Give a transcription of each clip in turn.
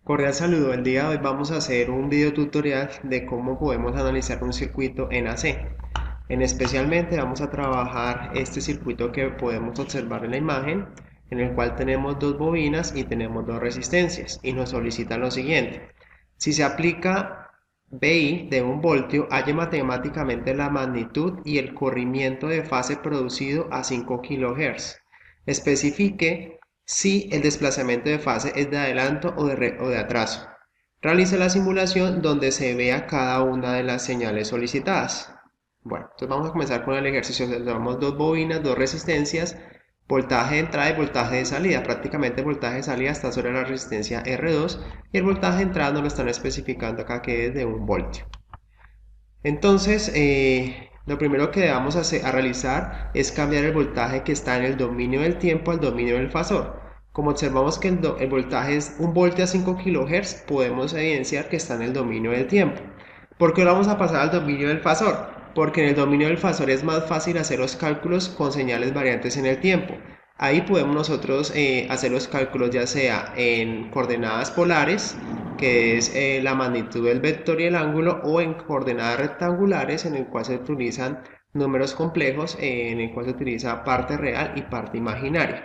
Cordial saludo, el día de hoy vamos a hacer un video tutorial de cómo podemos analizar un circuito en AC. Especialmente vamos a trabajar este circuito que podemos observar en la imagen, en el cual tenemos dos bobinas y tenemos dos resistencias, y nos solicitan lo siguiente. Si se aplica VI de 1 voltio, halle matemáticamente la magnitud y el corrimiento de fase producido a 5 kHz. Especifique si el desplazamiento de fase es de adelanto o de atraso. Realice la simulación donde se vea cada una de las señales solicitadas. Bueno, entonces vamos a comenzar con el ejercicio. Tenemos dos bobinas, dos resistencias, voltaje de entrada y voltaje de salida. Prácticamente el voltaje de salida está sobre la resistencia R2 y el voltaje de entrada nos lo están especificando acá que es de 1 voltio. Entonces, lo primero que vamos a realizar es cambiar el voltaje que está en el dominio del tiempo al dominio del fasor. Como observamos que el voltaje es 1 voltio a 5 kHz, podemos evidenciar que está en el dominio del tiempo. ¿Por qué lo vamos a pasar al dominio del fasor? Porque en el dominio del fasor es más fácil hacer los cálculos con señales variantes en el tiempo. Ahí podemos nosotros hacer los cálculos ya sea en coordenadas polares, que es la magnitud del vector y el ángulo, o en coordenadas rectangulares, en el cual se utilizan números complejos, en el cual se utiliza parte real y parte imaginaria.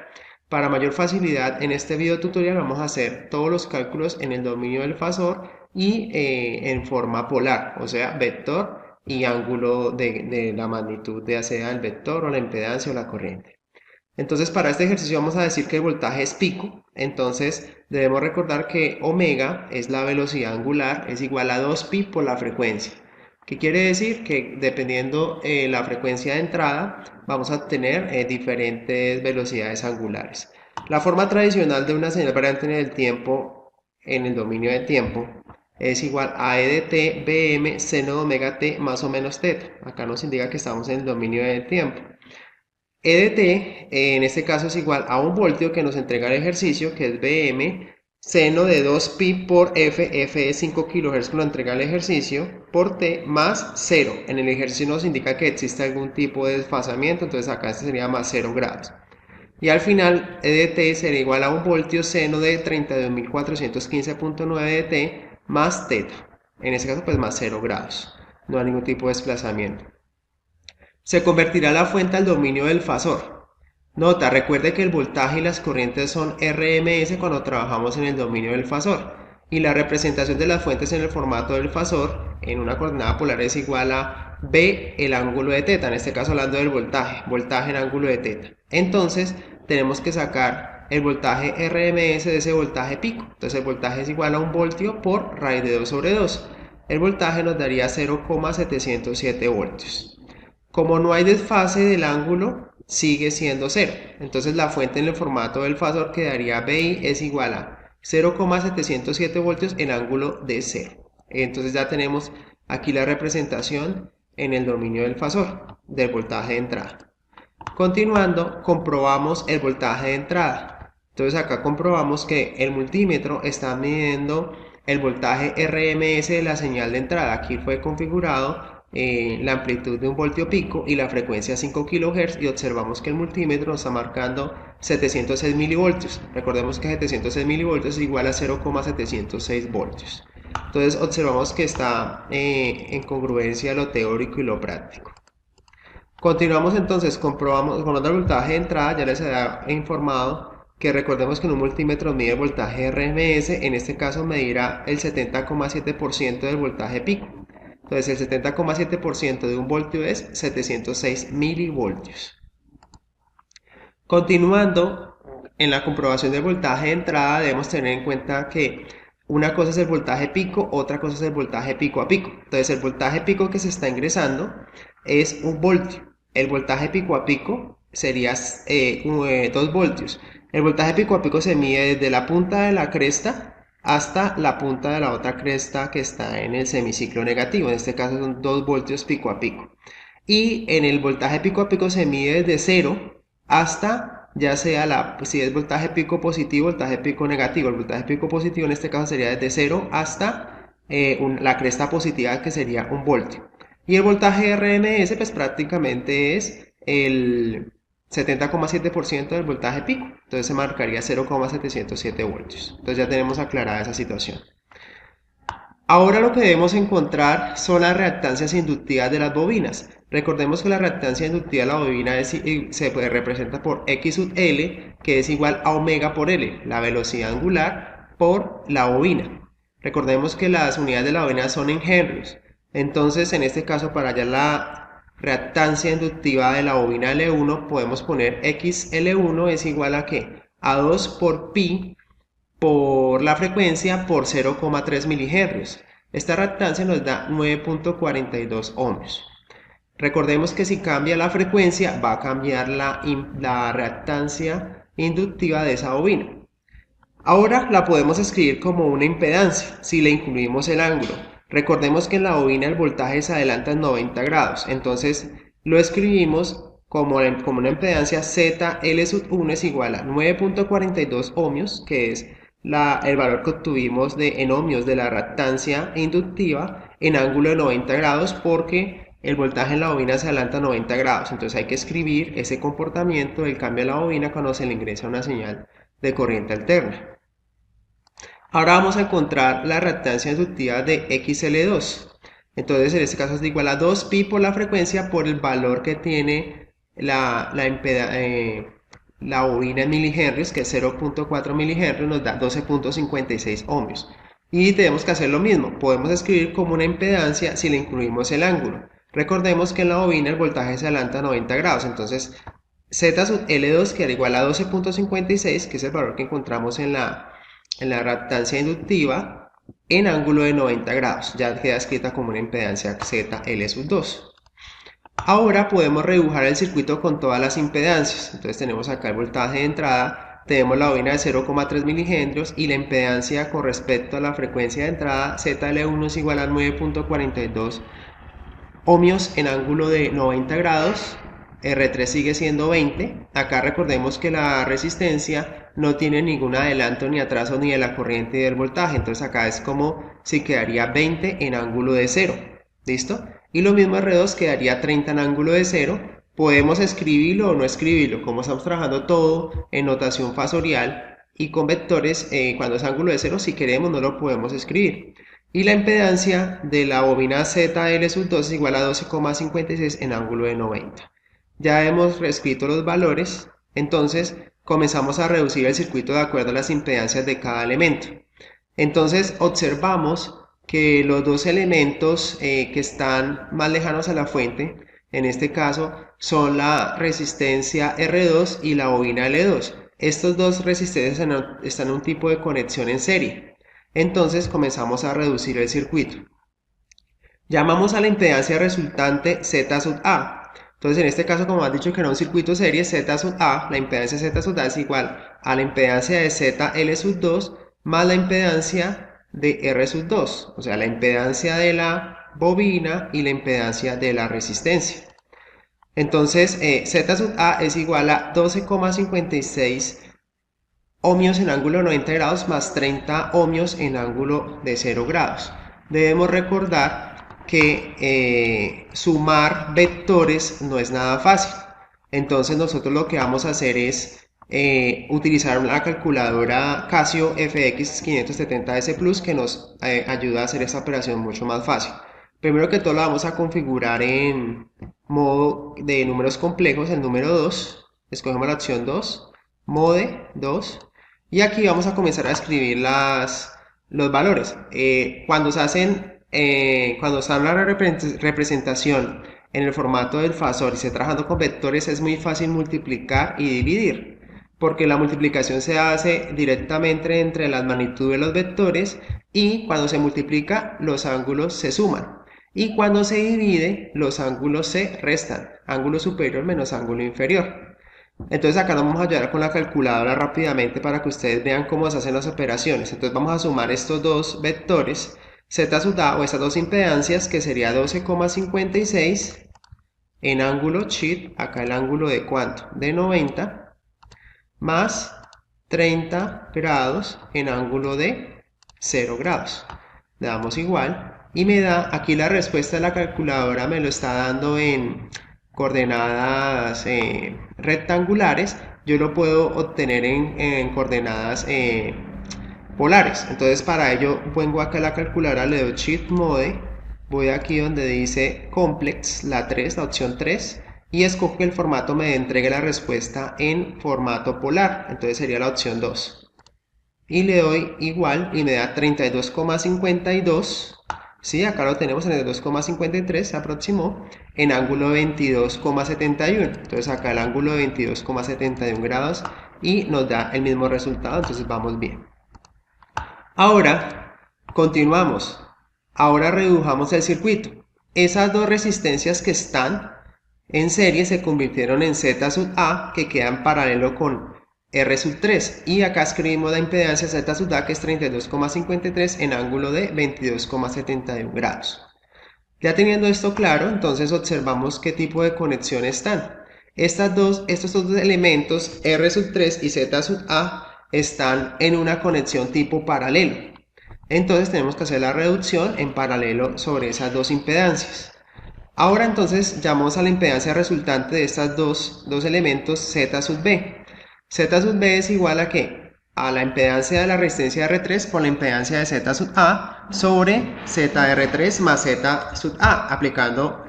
Para mayor facilidad, en este video tutorial vamos a hacer todos los cálculos en el dominio del fasor y en forma polar, o sea, vector y ángulo de la magnitud, ya sea el vector o la impedancia o la corriente. Entonces, para este ejercicio vamos a decir que el voltaje es pico. Entonces, debemos recordar que omega es la velocidad angular, es igual a 2pi por la frecuencia. ¿Qué quiere decir? Que dependiendo la frecuencia de entrada, vamos a tener diferentes velocidades angulares. La forma tradicional de una señal variante en el tiempo, en el dominio del tiempo, es igual a E de t, Bm, seno de omega t más o menos θ. Acá nos indica que estamos en el dominio del tiempo. E de t, en este caso es igual a 1 voltio que nos entrega el ejercicio, que es Bm, seno de 2pi por f es 5 kHz que nos entrega el ejercicio, por t más 0. En el ejercicio nos indica que existe algún tipo de desfasamiento, entonces acá este sería más 0 grados. Y al final, E de t sería igual a 1 voltio seno de 32.415.9 de t más θ. En este caso, pues más 0 grados. No hay ningún tipo de desplazamiento. Se convertirá la fuente al dominio del fasor. Nota, recuerde que el voltaje y las corrientes son RMS cuando trabajamos en el dominio del fasor, y la representación de las fuentes en el formato del fasor en una coordenada polar es igual a B el ángulo de θ, en este caso hablando del voltaje en ángulo de θ. Entonces tenemos que sacar el voltaje RMS de ese voltaje pico. Entonces el voltaje es igual a 1 voltio por raíz de 2 sobre 2. El voltaje nos daría 0,707 voltios. Como no hay desfase del ángulo, sigue siendo 0. Entonces la fuente en el formato del fasor quedaría BI es igual a 0,707 voltios en ángulo de 0. Entonces ya tenemos aquí la representación en el dominio del fasor del voltaje de entrada. Continuando, comprobamos el voltaje de entrada. Entonces acá comprobamos que el multímetro está midiendo el voltaje RMS de la señal de entrada. Aquí fue configurado la amplitud de 1 voltio pico y la frecuencia 5 kHz, y observamos que el multímetro nos está marcando 706 milivoltios. Recordemos que 706 milivoltios es igual a 0,706 voltios. Entonces observamos que está en congruencia lo teórico y lo práctico. Continuamos entonces, comprobamos con el voltaje de entrada. Ya les había informado que recordemos que en un multímetro mide el voltaje RMS, en este caso medirá el 70,7% del voltaje pico. Entonces el 70,7% de 1 voltio es 706 milivoltios. Continuando, en la comprobación del voltaje de entrada debemos tener en cuenta que una cosa es el voltaje pico, otra cosa es el voltaje pico a pico. Entonces el voltaje pico que se está ingresando es 1 voltio. El voltaje pico a pico sería 2 voltios. El voltaje pico a pico se mide desde la punta de la cresta hasta la punta de la otra cresta que está en el semiciclo negativo. En este caso son 2 voltios pico a pico. Y en el voltaje pico a pico se mide desde 0 hasta, ya sea si es voltaje pico positivo, voltaje pico negativo. El voltaje pico positivo en este caso sería desde 0 hasta la cresta positiva, que sería 1 voltio. Y el voltaje RMS pues prácticamente es 70,7% del voltaje pico. Entonces se marcaría 0,707 voltios. Entonces ya tenemos aclarada esa situación. Ahora lo que debemos encontrar son las reactancias inductivas de las bobinas. Recordemos que la reactancia inductiva de la bobina se representa por X sub L, que es igual a omega por L, la velocidad angular por la bobina. Recordemos que las unidades de la bobina son en henrios. Entonces, en este caso, para hallar la reactancia inductiva de la bobina L1, podemos poner XL1 es igual a ¿qué? A 2 por pi por la frecuencia por 0,3 milihenrios. Esta reactancia nos da 9.42 ohmios. Recordemos que si cambia la frecuencia va a cambiar la reactancia inductiva de esa bobina. Ahora la podemos escribir como una impedancia si le incluimos el ángulo. Recordemos que en la bobina el voltaje se adelanta en 90 grados, entonces lo escribimos como una impedancia ZL1 es igual a 9.42 ohmios, que es el valor que obtuvimos en ohmios de la reactancia inductiva en ángulo de 90 grados, porque el voltaje en la bobina se adelanta a 90 grados. Entonces hay que escribir ese comportamiento del cambio de la bobina cuando se le ingresa una señal de corriente alterna. Ahora vamos a encontrar la reactancia inductiva de XL2. Entonces en este caso es igual a 2pi por la frecuencia por el valor que tiene la bobina en milihenrios, que es 0.4 milihenrios, nos da 12.56 ohmios. Y tenemos que hacer lo mismo, podemos escribir como una impedancia si le incluimos el ángulo. Recordemos que en la bobina el voltaje se adelanta a 90 grados, entonces Z sub L2 queda igual a 12.56, que es el valor que encontramos en la reactancia inductiva en ángulo de 90 grados. Ya queda escrita como una impedancia ZL sub 2. Ahora podemos redibujar el circuito con todas las impedancias. Entonces tenemos acá el voltaje de entrada, tenemos la bobina de 0,3 milihenrios y la impedancia con respecto a la frecuencia de entrada ZL1 es igual a 9.42 ohmios en ángulo de 90 grados. R3 sigue siendo 20. Acá recordemos que la resistencia no tiene ningún adelanto ni atraso ni de la corriente ni del voltaje. Entonces acá es como si quedaría 20 en ángulo de 0. ¿Listo? Y lo mismo R2 quedaría 30 en ángulo de 0. Podemos escribirlo o no escribirlo. Como estamos trabajando todo en notación fasorial y con vectores, cuando es ángulo de 0, si queremos no lo podemos escribir. Y la impedancia de la bobina ZL sub 2 es igual a 12,56 en ángulo de 90. Ya hemos reescrito los valores, entonces comenzamos a reducir el circuito de acuerdo a las impedancias de cada elemento. Entonces observamos que los dos elementos que están más lejanos a la fuente, en este caso, son la resistencia R2 y la bobina L2. Estos dos resistencias están en un tipo de conexión en serie. Entonces comenzamos a reducir el circuito. Llamamos a la impedancia resultante Z sub A. Entonces en este caso, como has dicho que era un circuito serie, Z sub A, la impedancia Z sub A es igual a la impedancia de ZL sub 2 más la impedancia de R sub 2, o sea, la impedancia de la bobina y la impedancia de la resistencia. Entonces Z sub A es igual a 12,56 ohmios en ángulo de 90 grados más 30 ohmios en ángulo de 0 grados. Debemos recordar que sumar vectores no es nada fácil. Entonces nosotros lo que vamos a hacer es utilizar una calculadora Casio FX 570S Plus que nos ayuda a hacer esta operación mucho más fácil. Primero que todo la vamos a configurar en modo de números complejos, el número 2. Escogemos la opción 2, mode 2. Y aquí vamos a comenzar a escribir los valores. Cuando está en la representación en el formato del fasor y se está trabajando con vectores, es muy fácil multiplicar y dividir, porque la multiplicación se hace directamente entre las magnitudes de los vectores y cuando se multiplica los ángulos se suman. Y cuando se divide, los ángulos se restan, ángulo superior menos ángulo inferior. Entonces acá nos vamos a ayudar con la calculadora rápidamente para que ustedes vean cómo se hacen las operaciones. Entonces vamos a sumar estos dos vectores, Z sub A o estas dos impedancias, que sería 12,56 en ángulo sheet, acá el ángulo de ¿cuánto? De 90, más 30 grados en ángulo de 0 grados. Le damos igual y me da aquí la respuesta de la calculadora, me lo está dando en coordenadas rectangulares, yo lo puedo obtener en coordenadas polares. Entonces para ello vengo acá a la calculadora, le doy Shift Mode, voy aquí donde dice Complex, la 3, la opción 3, y escojo que el formato me entregue la respuesta en formato polar, entonces sería la opción 2. Y le doy igual y me da 32,52. Sí, acá lo tenemos, 32,53 se aproximó en ángulo 22,71. Entonces acá el ángulo de 22,71 grados y nos da el mismo resultado, entonces vamos bien. Ahora continuamos. Ahora redujamos el circuito. Esas dos resistencias que están en serie se convirtieron en Z sub A, que queda en paralelo con R sub 3. Y acá escribimos la impedancia Z sub A, que es 32,53 en ángulo de 22,71 grados. Ya teniendo esto claro, entonces observamos qué tipo de conexión están. Estos dos elementos, R sub 3 y Z sub A, están en una conexión tipo paralelo. Entonces tenemos que hacer la reducción en paralelo sobre esas dos impedancias. Ahora entonces llamamos a la impedancia resultante de estos dos elementos Z sub B. Z sub B es igual a ¿qué? A la impedancia de la resistencia de R3 por la impedancia de Z sub A sobre ZR3 más Z sub A, aplicando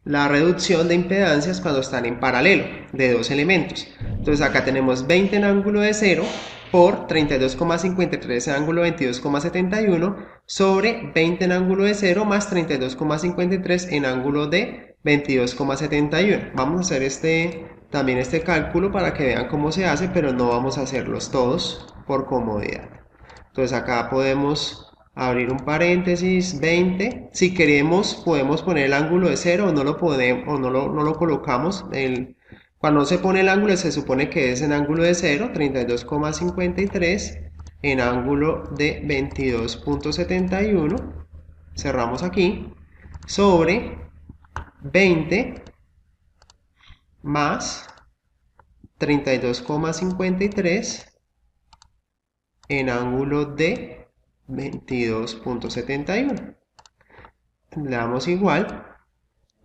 la reducción de impedancias cuando están en paralelo de dos elementos. Entonces acá tenemos 20 en ángulo de 0 por 32,53 en ángulo 22,71 sobre 20 en ángulo de 0 más 32,53 en ángulo de 22,71. Vamos a hacer también este cálculo para que vean cómo se hace, pero no vamos a hacerlos todos por comodidad. Entonces acá podemos abrir un paréntesis, 20. Si queremos podemos poner el ángulo de 0 o no lo podemos, o no lo colocamos. Cuando se pone el ángulo se supone que es en ángulo de 0, 32,53 en ángulo de 22,71, cerramos aquí, sobre 20 más 32,53 en ángulo de 22,71. Le damos igual.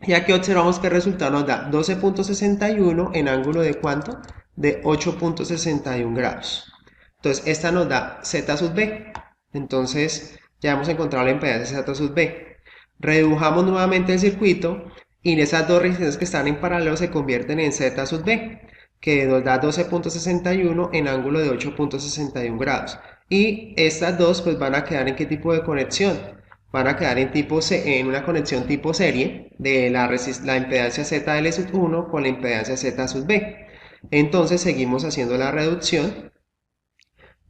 Y aquí observamos que el resultado nos da 12,61 en ángulo de ¿cuánto? De 8,61 grados. Entonces esta nos da Z sub B. Entonces ya hemos encontrado la impedancia Z sub B. Redujamos nuevamente el circuito y esas dos resistencias que están en paralelo se convierten en Z sub B, que nos da 12,61 en ángulo de 8,61 grados. Y estas dos pues van a quedar en ¿qué tipo de conexión? Van a quedar en una conexión tipo serie de la impedancia ZL sub 1 con la impedancia Z sub B. Entonces seguimos haciendo la reducción.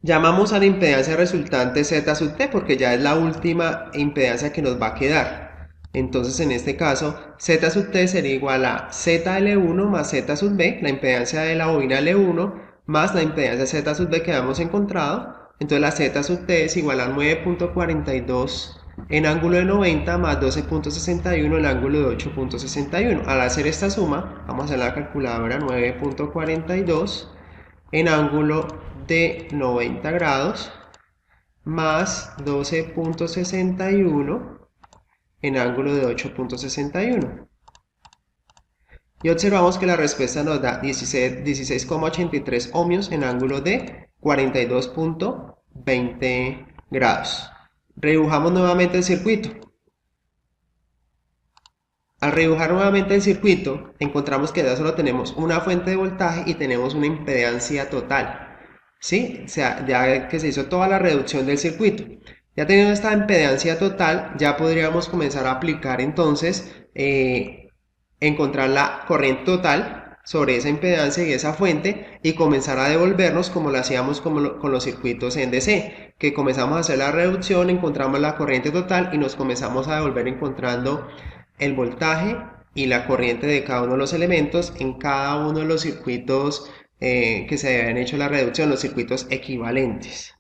Llamamos a la impedancia resultante Z sub T porque ya es la última impedancia que nos va a quedar. Entonces en este caso Z sub T sería igual a ZL1 más Z sub B, la impedancia de la bobina L1 más la impedancia Z sub B que habíamos encontrado. Entonces la Z sub T es igual a 9,42 en ángulo de 90 más 12,61 en ángulo de 8,61. Al hacer esta suma, vamos a hacer la calculadora, 9,42 en ángulo de 90 grados más 12,61 en ángulo de 8,61. Y observamos que la respuesta nos da 16,83 ohmios en ángulo de 42,20 grados. Redibujamos nuevamente el circuito. Al redibujar nuevamente el circuito, encontramos que ya solo tenemos una fuente de voltaje y tenemos una impedancia total. ¿Sí? O sea, ya que se hizo toda la reducción del circuito. Ya teniendo esta impedancia total, ya podríamos comenzar a aplicar entonces, encontrar la corriente total sobre esa impedancia y esa fuente y comenzar a devolvernos como lo hacíamos con los circuitos en DC, que comenzamos a hacer la reducción, encontramos la corriente total y nos comenzamos a devolver encontrando el voltaje y la corriente de cada uno de los elementos en cada uno de los circuitos que se habían hecho la reducción, los circuitos equivalentes.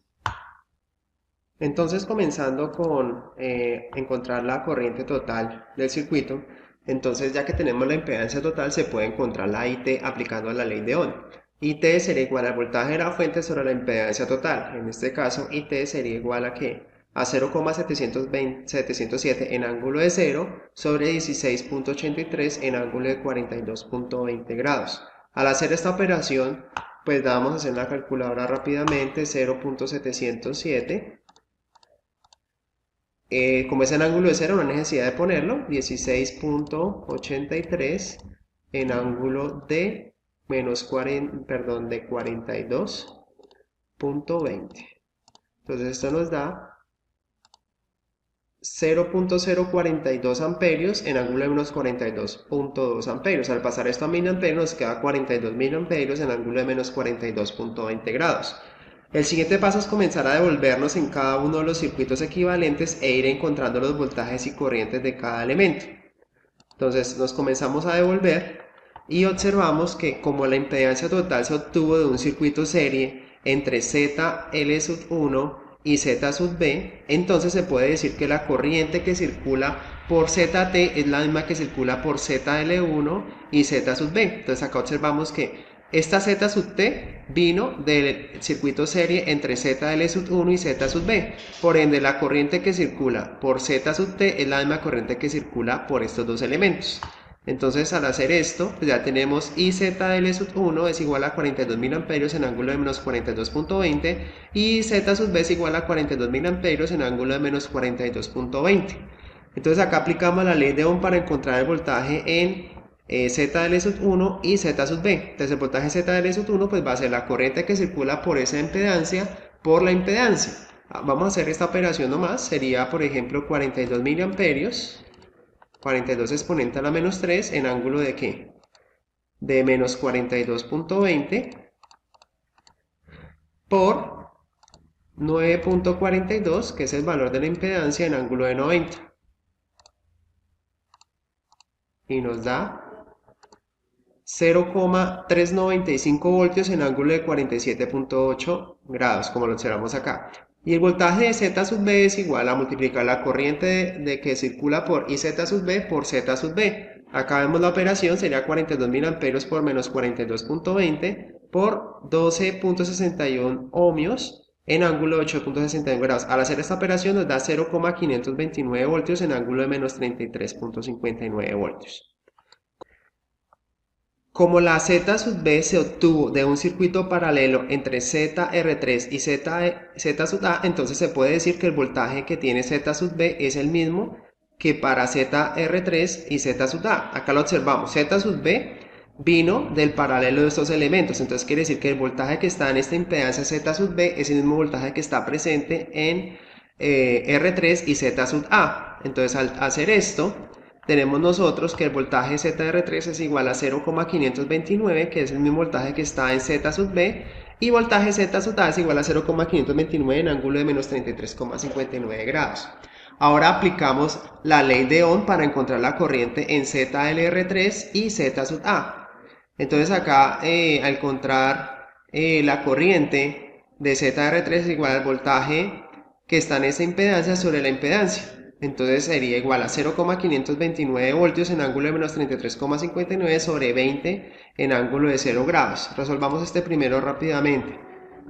Entonces, comenzando con encontrar la corriente total del circuito, entonces ya que tenemos la impedancia total, se puede encontrar la IT aplicando la ley de Ohm. IT sería igual al voltaje de la fuente sobre la impedancia total. En este caso, IT sería igual a ¿qué? a 0,707 en ángulo de 0 sobre 16.83 en ángulo de 42.20 grados. Al hacer esta operación, pues vamos a hacer la calculadora rápidamente. 0.707, como es en ángulo de 0 no hay necesidad de ponerlo. 16.83 en ángulo de menos 40, perdón, de 42.20. Entonces esto nos da 0.042 amperios en ángulo de menos 42.2 amperios. Al pasar esto a miliamperios nos queda 42 miliamperios en ángulo de menos 42.20 grados. El siguiente paso es comenzar a devolvernos en cada uno de los circuitos equivalentes e ir encontrando los voltajes y corrientes de cada elemento. Entonces nos comenzamos a devolver y observamos que como la impedancia total se obtuvo de un circuito serie entre ZL1 y Z sub B, entonces se puede decir que la corriente que circula por ZT es la misma que circula por ZL1 y Z sub B. Entonces acá observamos que esta Z sub T vino del circuito serie entre ZL sub 1 y Z sub B. Por ende, la corriente que circula por Z sub T es la misma corriente que circula por estos dos elementos. Entonces, al hacer esto, pues ya tenemos IZL sub 1 es igual a 42 miliamperios en ángulo de menos 42.20 y Z sub B es igual a 42 miliamperios en ángulo de menos 42.20. Entonces acá aplicamos la ley de Ohm para encontrar el voltaje en ZL sub 1 y Z sub B. Entonces el voltaje ZL sub 1 pues va a ser la corriente que circula por esa impedancia por la impedancia. Vamos a hacer esta operación nomás. Sería por ejemplo 42 miliamperios, 42 exponente a la menos 3 en ángulo de ¿qué? De menos 42.20 por 9.42, que es el valor de la impedancia en ángulo de 90. Y nos da 0,395 voltios en ángulo de 47.8 grados, como lo observamos acá. Y el voltaje de Z sub B es igual a multiplicar la corriente de que circula por IZ sub B por Z sub B. Acá vemos la operación, sería 42 miliamperios por menos 42.20 por 12.61 ohmios en ángulo de 8.61 grados. Al hacer esta operación nos da 0,529 voltios en ángulo de menos 33.59 voltios. Como la Z sub B se obtuvo de un circuito paralelo entre ZR3 y Z sub A, entonces se puede decir que el voltaje que tiene Z sub B es el mismo que para ZR3 y Z sub A. Acá lo observamos, Z sub B vino del paralelo de estos elementos, entonces quiere decir que el voltaje que está en esta impedancia Z sub B es el mismo voltaje que está presente en R3 y Z sub A. Entonces al hacer esto, tenemos nosotros que el voltaje ZR3 es igual a 0,529, que es el mismo voltaje que está en Z sub B, y voltaje Z sub A es igual a 0,529 en ángulo de menos 33.59 grados. Ahora aplicamos la ley de Ohm para encontrar la corriente en ZLR3 y Z sub A. Entonces acá al encontrar la corriente de ZR3 es igual al voltaje que está en esa impedancia sobre la impedancia. Entonces sería igual a 0,529 voltios en ángulo de menos 33.59 sobre 20 en ángulo de 0 grados. Resolvamos este primero rápidamente.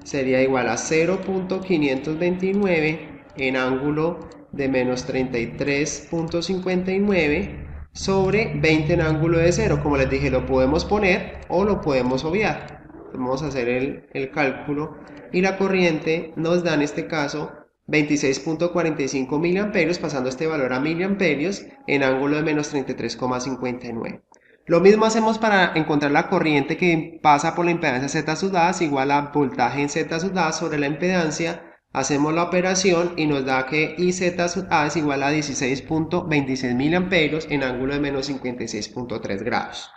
Sería igual a 0.529 en ángulo de menos 33.59 sobre 20 en ángulo de 0. Como les dije, lo podemos poner o lo podemos obviar. Vamos a hacer el cálculo y la corriente nos da en este caso 26.45 miliamperios, pasando este valor a miliamperios en ángulo de menos 33.59. Lo mismo hacemos para encontrar la corriente que pasa por la impedancia Z sub A, es igual a voltaje en Z sub A sobre la impedancia. Hacemos la operación y nos da que IZ sub A es igual a 16.26 miliamperios en ángulo de menos 56.3 grados.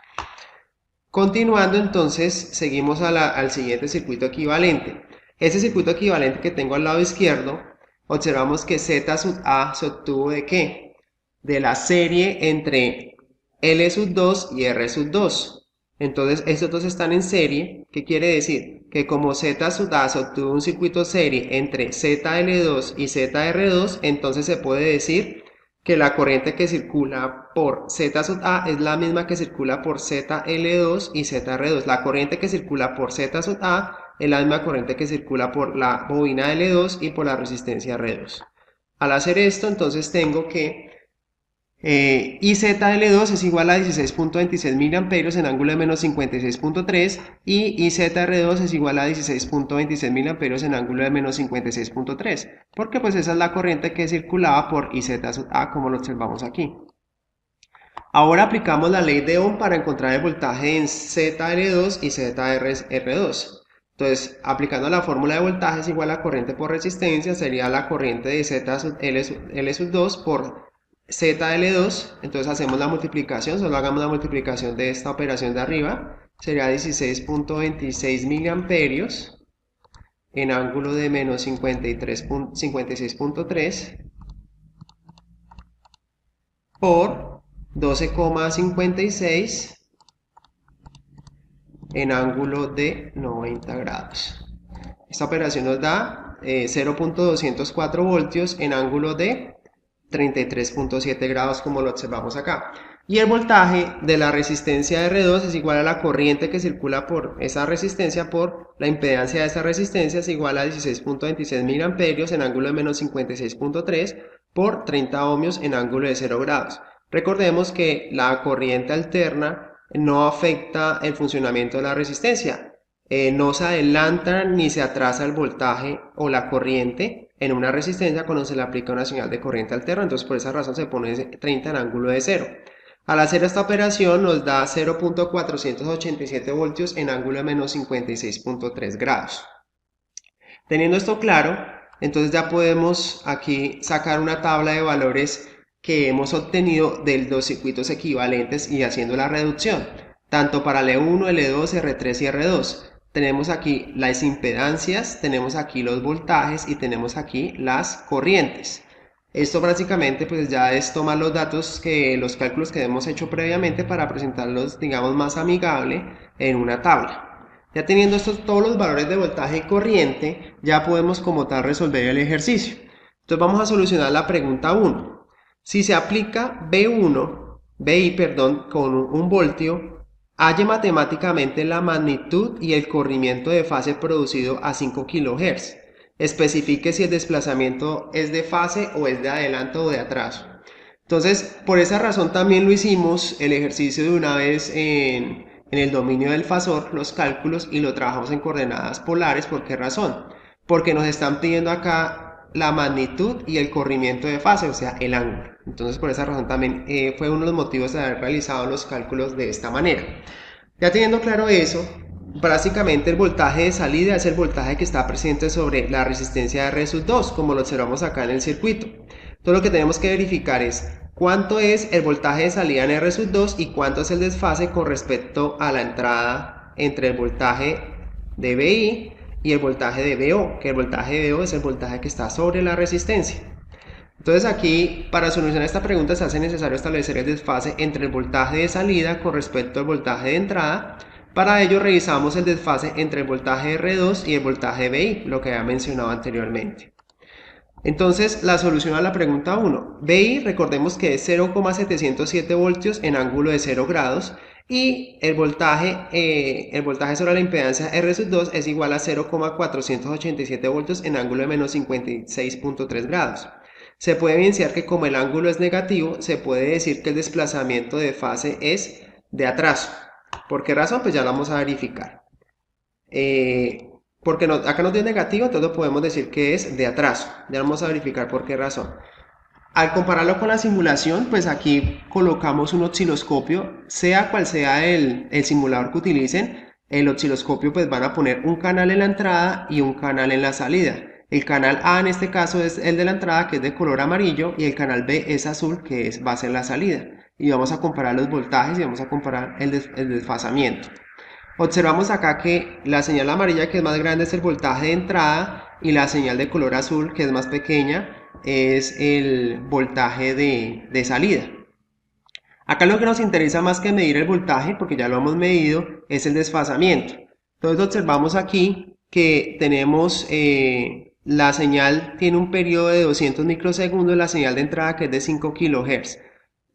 Continuando entonces, seguimos al siguiente circuito equivalente. Este circuito equivalente que tengo al lado izquierdo, observamos que Z sub A se obtuvo ¿de qué? De la serie entre L sub 2 y R sub 2. Entonces estos dos están en serie. ¿Qué quiere decir? Que como Z sub A se obtuvo un circuito serie entre ZL2 y ZR2, entonces se puede decir que la corriente que circula por Z sub A es la misma que circula por ZL2 y ZR2. La corriente que circula por Z sub A es la misma corriente que circula por la bobina L2 y por la resistencia R2. Al hacer esto, entonces tengo que IZL2 es igual a 16.26 miliamperios en ángulo de menos 56.3 y IZR2 es igual a 16.26 miliamperios en ángulo de menos 56.3, porque pues esa es la corriente que circulaba por IZA como lo observamos aquí. Ahora aplicamos la ley de Ohm para encontrar el voltaje en ZL2 y ZR2. Entonces, aplicando la fórmula de voltaje es igual a corriente por resistencia, sería la corriente de ZL2 por ZL2. Entonces hacemos la multiplicación, solo hagamos la multiplicación de esta operación de arriba. Sería 16.26 miliamperios en ángulo de menos 56.3 por 12,56 en ángulo de 90 grados. Esta operación nos da 0.204 voltios en ángulo de 33.7 grados como lo observamos acá. Y el voltaje de la resistencia R2 es igual a la corriente que circula por esa resistencia por la impedancia de esa resistencia es igual a 16.26 miliamperios en ángulo de menos 56.3 por 30 ohmios en ángulo de 0 grados. Recordemos que la corriente alterna no afecta el funcionamiento de la resistencia. No se adelanta ni se atrasa el voltaje o la corriente en una resistencia cuando se le aplica una señal de corriente alterna, entonces por esa razón se pone 30 en ángulo de 0. Al hacer esta operación nos da 0.487 voltios en ángulo de menos 56.3 grados. Teniendo esto claro, entonces ya podemos aquí sacar una tabla de valores que hemos obtenido de los circuitos equivalentes y haciendo la reducción, tanto para L1, L2, R3 y R2. Tenemos aquí las impedancias, tenemos aquí los voltajes y tenemos aquí las corrientes. Esto básicamente pues ya es tomar los datos los cálculos que hemos hecho previamente para presentarlos digamos más amigable en una tabla. Ya teniendo todos los valores de voltaje y corriente, ya podemos como tal resolver el ejercicio. Entonces vamos a solucionar la pregunta 1. Si se aplica BI con 1 voltio, halle matemáticamente la magnitud y el corrimiento de fase producido a 5 kHz. Especifique si el desplazamiento es de fase o es de adelanto o de atraso. Entonces, por esa razón también lo hicimos el ejercicio de una vez en el dominio del fasor, los cálculos, y lo trabajamos en coordenadas polares. ¿Por qué razón? Porque nos están pidiendo acá la magnitud y el corrimiento de fase, o sea, el ángulo. Entonces, por esa razón también fue uno de los motivos de haber realizado los cálculos de esta manera. Ya teniendo claro eso, básicamente el voltaje de salida es el voltaje que está presente sobre la resistencia de R2, como lo observamos acá en el circuito. Todo lo que tenemos que verificar es cuánto es el voltaje de salida en R2 y cuánto es el desfase con respecto a la entrada entre el voltaje de BI y el voltaje de BO, que el voltaje de BO es el voltaje que está sobre la resistencia. Entonces aquí, para solucionar esta pregunta, se hace necesario establecer el desfase entre el voltaje de salida con respecto al voltaje de entrada. Para ello revisamos el desfase entre el voltaje R2 y el voltaje BI, lo que había mencionado anteriormente. Entonces, la solución a la pregunta 1. BI, recordemos que es 0,707 voltios en ángulo de 0 grados y el voltaje sobre la impedancia R2 es igual a 0,487 voltios en ángulo de menos 56.3 grados. Se puede evidenciar que como el ángulo es negativo, se puede decir que el desplazamiento de fase es de atraso. ¿Por qué razón? Pues ya lo vamos a verificar. Porque acá nos dio negativo, entonces lo podemos decir que es de atraso. Ya vamos a verificar por qué razón. Al compararlo con la simulación, pues aquí colocamos un osciloscopio, sea cual sea el simulador que utilicen, el osciloscopio pues van a poner un canal en la entrada y un canal en la salida. El canal A en este caso es el de la entrada, que es de color amarillo, y el canal B es azul, que va a ser la salida. Y vamos a comparar los voltajes y vamos a comparar el desfasamiento. Observamos acá que la señal amarilla, que es más grande, es el voltaje de entrada, y la señal de color azul, que es más pequeña, es el voltaje de salida. Acá lo que nos interesa más que medir el voltaje, porque ya lo hemos medido, es el desfasamiento. Entonces observamos aquí que tenemos la señal tiene un periodo de 200 microsegundos, la señal de entrada que es de 5 kHz.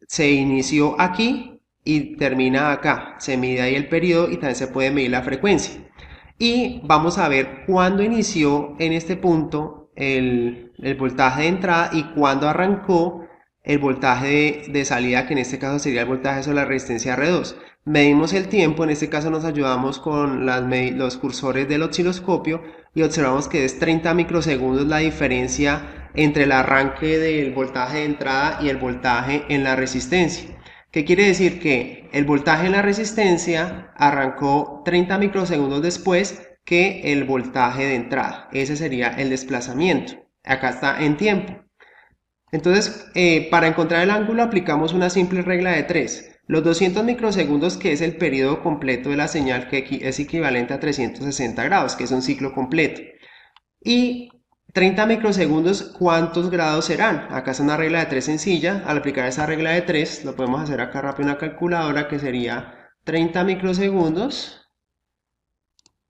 Se inició aquí y termina acá. Se mide ahí el periodo y también se puede medir la frecuencia. Y vamos a ver cuándo inició en este punto el voltaje de entrada y cuándo arrancó el voltaje de salida, que en este caso sería el voltaje sobre la resistencia R2. Medimos el tiempo, en este caso nos ayudamos con los cursores del osciloscopio y observamos que es 30 microsegundos la diferencia entre el arranque del voltaje de entrada y el voltaje en la resistencia. ¿Qué quiere decir? Que el voltaje en la resistencia arrancó 30 microsegundos después que el voltaje de entrada. Ese sería el desplazamiento. Acá está en tiempo. Entonces, para encontrar el ángulo aplicamos una simple regla de 3. Los 200 microsegundos, que es el periodo completo de la señal, que es equivalente a 360 grados, que es un ciclo completo. Y 30 microsegundos, ¿cuántos grados serán? Acá es una regla de 3 sencilla. Al aplicar esa regla de 3, lo podemos hacer acá rápido en una calculadora, que sería 30 microsegundos,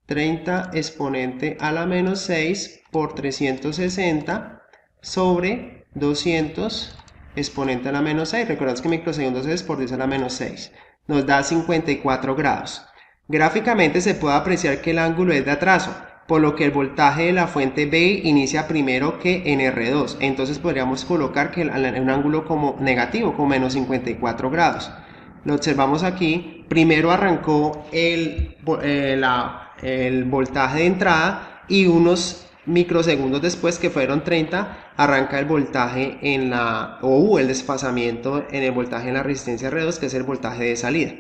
30 exponente a la menos 6 por 360 sobre 200 exponente a la menos 6. Recordad que microsegundos es por 10 a la menos 6. Nos da 54 grados. Gráficamente se puede apreciar que el ángulo es de atraso, por lo que el voltaje de la fuente B inicia primero que en R2. Entonces podríamos colocar que un ángulo como negativo, como menos 54 grados. Lo observamos aquí. Primero arrancó el voltaje de entrada y unos microsegundos después, que fueron 30, arranca el voltaje el desfasamiento en el voltaje en la resistencia R2, que es el voltaje de salida.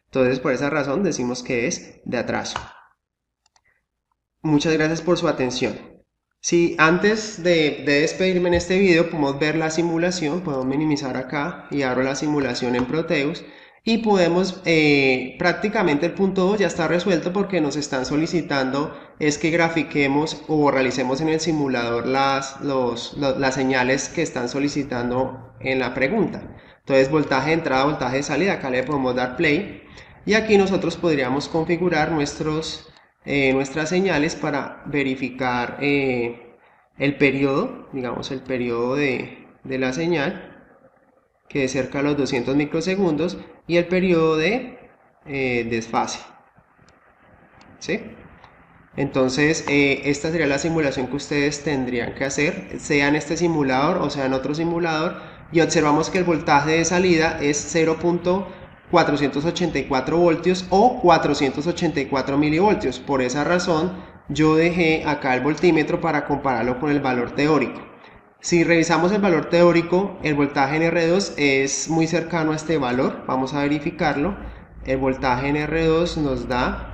Entonces, por esa razón decimos que es de atraso. Muchas gracias por su atención. Si antes de despedirme en este video podemos ver la simulación, podemos minimizar acá y abro la simulación en Proteus y podemos, prácticamente el punto 2 ya está resuelto, porque nos están solicitando es que grafiquemos o realicemos en el simulador las señales que están solicitando en la pregunta. Entonces, voltaje de entrada, voltaje de salida, acá le podemos dar play y aquí nosotros podríamos configurar nuestras señales para verificar el periodo, digamos el periodo de la señal, que es cerca de los 200 microsegundos, y el periodo de desfase. ¿Sí? Entonces, esta sería la simulación que ustedes tendrían que hacer, sea en este simulador o sea en otro simulador, y observamos que el voltaje de salida es 0.484 voltios o 484 milivoltios. Por esa razón, yo dejé acá el voltímetro para compararlo con el valor teórico. Si revisamos el valor teórico, el voltaje en R2 es muy cercano a este valor. Vamos a verificarlo. El voltaje en R2 nos da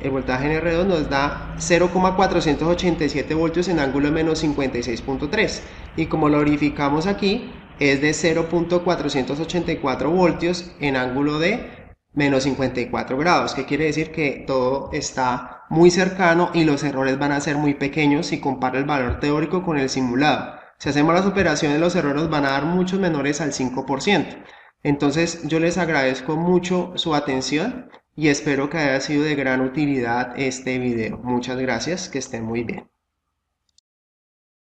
0.487 voltios en ángulo de menos 56.3. Y como lo verificamos aquí, es de 0.484 voltios en ángulo de menos 54 grados, que quiere decir que todo está muy cercano y los errores van a ser muy pequeños si compara el valor teórico con el simulado. Si hacemos las operaciones, los errores van a dar muchos menores al 5%. Entonces, yo les agradezco mucho su atención y espero que haya sido de gran utilidad este video. Muchas gracias, que estén muy bien.